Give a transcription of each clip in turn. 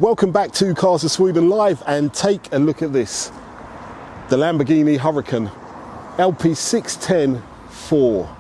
Welcome back to Cars of Sweden Live, and take a look at this. The Lamborghini Huracan LP610 4.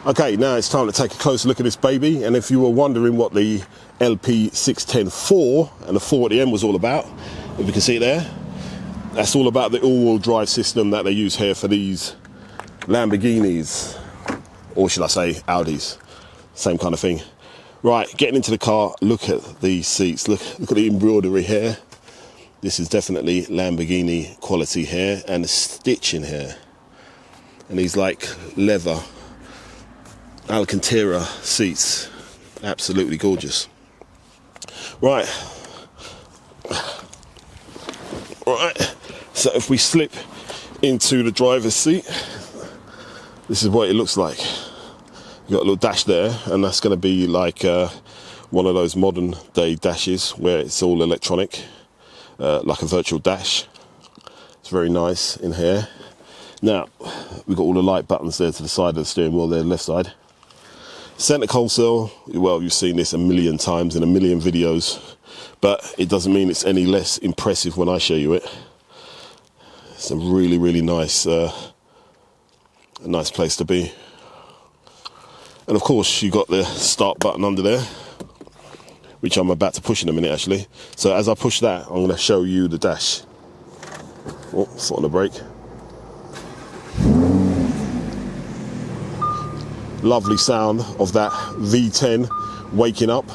Okay, now it's time to take a closer look at this baby, and if you were wondering what the LP610 4 and the 4 at the end was all about, if you can see it there, that's all about the all-wheel drive system that they use here for these Lamborghinis, or should I say Audis, same kind of thing. Right, getting into the car, look at these seats, look at the embroidery here. This is definitely Lamborghini quality here, and the stitching here, and these like leather Alcantara seats, absolutely gorgeous. Right, so if we slip into the driver's seat, this is what it looks like. You've got a little dash there, and that's going to be like one of those modern day dashes where it's all electronic, like a virtual dash. It's very nice in here. Now, we've got all the light buttons there to the side of the steering wheel there, left side. Center console, well, you've seen this a million times in a million videos, but it doesn't mean it's any less impressive when I show you it. It's a really, really nice, a nice place to be. And of course, you've got the start button under there, which I'm about to push in a minute, actually. So as I push that, I'm going to show you the dash. Oh, foot on the brake. Lovely sound of that V10 waking up,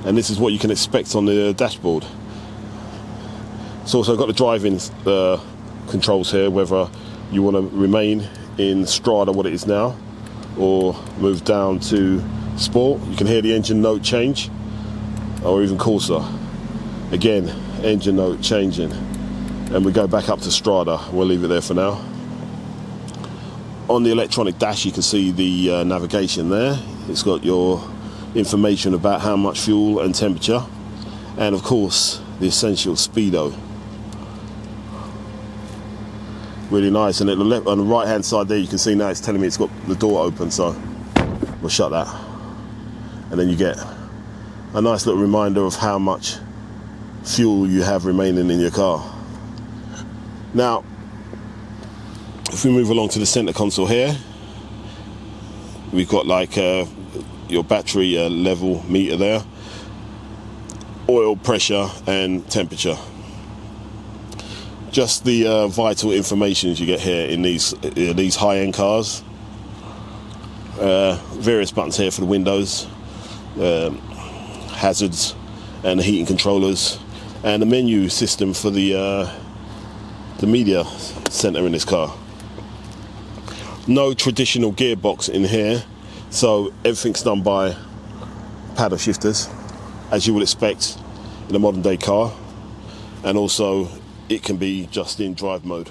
and this is what you can expect on the dashboard. It's also got the driving controls here, whether you want to remain in Strada, what it is now, or move down to Sport. You can hear the engine note change, or even Corsa. Again, engine note changing, and we go back up to Strada. We'll leave it there for now. On the electronic dash, you can see the navigation there. It's got your information about how much fuel and temperature, and of course the essential speedo. Really nice. And on the right hand side there, you can see now it's telling me it's got the door open, so we'll shut that, and then you get a nice little reminder of how much fuel you have remaining in your car. Now, if we move along to the center console here, we've got like your battery level meter there, oil pressure and temperature. Just the vital information you get here in these high-end cars. Various buttons here for the windows, hazards and the heating controllers, and the menu system for the media center in this car. No traditional gearbox in here, so everything's done by paddle shifters, as you would expect in a modern day car, and also it can be just in drive mode.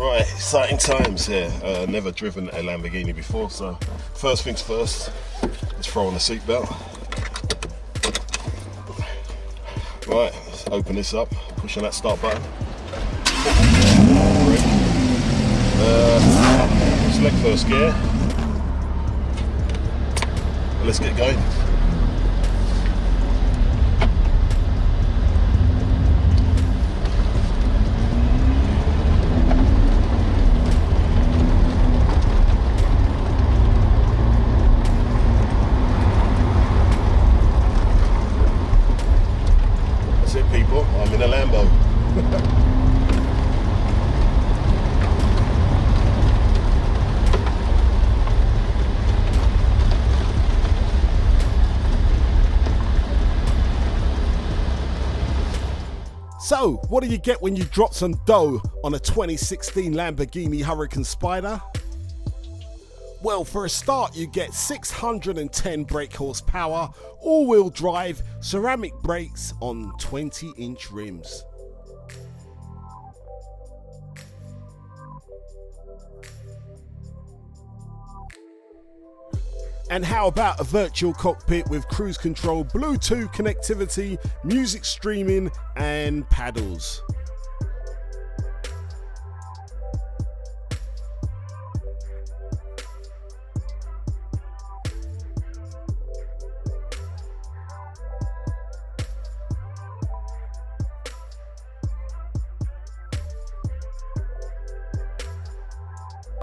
Right, exciting times here. Never driven a Lamborghini before, so first things first, let's throw on the seatbelt. Right, let's open this up, push on that start button. Select first gear. Let's get going. That's it, people. I'm in a Lambo. So, what do you get when you drop some dough on a 2016 Lamborghini Huracan Spyder? Well, for a start, you get 610 brake horsepower, all-wheel drive, ceramic brakes on 20-inch rims. And how about a virtual cockpit with cruise control, Bluetooth connectivity, music streaming, and paddles?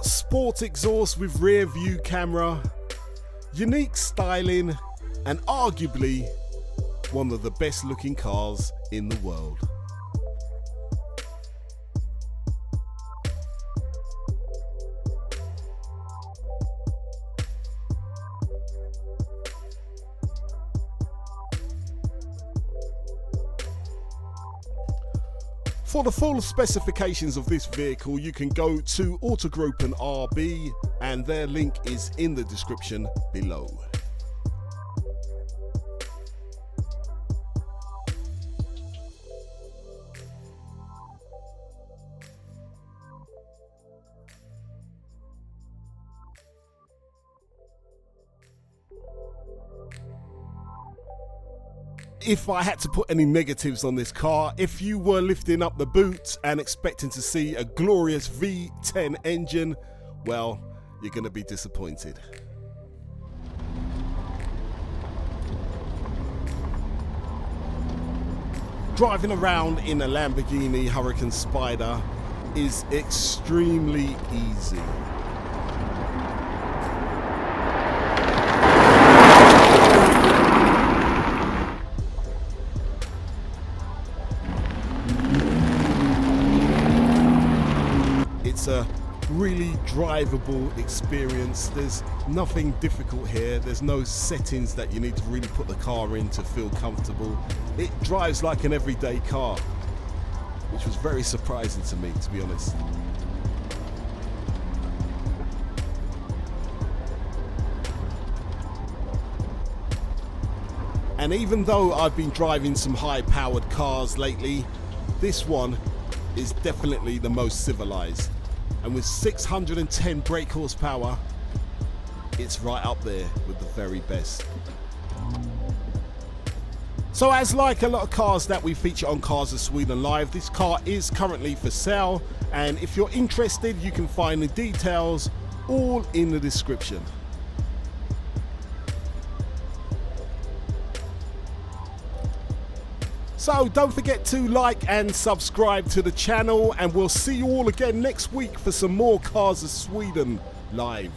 Sport exhaust with rear view camera. Unique styling, and arguably one of the best looking cars in the world. For the full specifications of this vehicle, you can go to Autogroup and RB, and their link is in the description below. If I had to put any negatives on this car, if you were lifting up the boot and expecting to see a glorious V10 engine, well, you're going to be disappointed. Driving around in a Lamborghini Huracan Spyder is extremely easy. It's a really drivable experience. There's nothing difficult here. There's no settings that you need to really put the car in to feel comfortable. It drives like an everyday car, which was very surprising to me, to be honest. And even though I've been driving some high-powered cars lately, this one is definitely the most civilized. And with 610 brake horsepower, it's right up there with the very best. So as like a lot of cars that we feature on Cars of Sweden Live, this car is currently for sale, and if you're interested, you can find the details all in the description. So don't forget to like and subscribe to the channel, and we'll see you all again next week for some more Cars of Sweden Live.